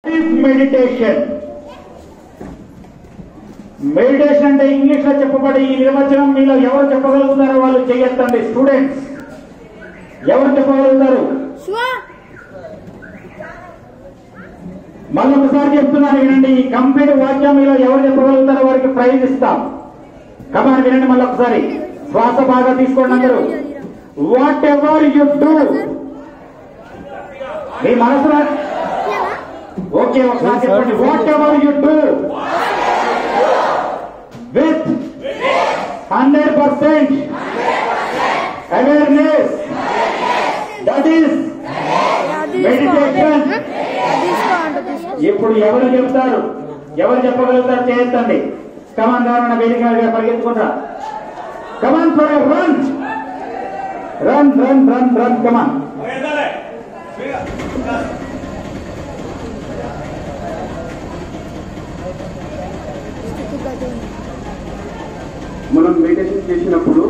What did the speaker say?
Meditation meditation అంటే English లో చెప్పబడే ఈ నిర్వచనం మీలో ఎవరు చెప్పగలుగుతారో వాళ్ళు చేయొద్దండి. స్టూడెంట్స్ ఎవరు చెప్పగలుగుతారు? మళ్ళీ ఒకసారి చెప్తున్నాను వినండి. ఈ కంప్లీట్ వాక్యం మీలో ఎవరు చెప్పగలుగుతారో వారికి ప్రైజ్ ఇస్తాం. కమాన్ వినండి మళ్ళీ ఒకసారి. శ్వాస బాగా తీసుకోండి అందరూ. వాట్ ఎవర్ యు డూ, మీ మనసులో ఓకే ఒకసారి చెప్పండి. Whatever you do with 100% awareness, that is meditation. ఇప్పుడు ఎవరు చెప్తారు? ఎవరు చెప్పగలుగుతారు? చేయొద్దండి. కమాన్ రావణ వేదిక పరిగెత్తుకుంటా. Come on for run run run run run come on. మనం మెడిటేషన్ చేసినప్పుడు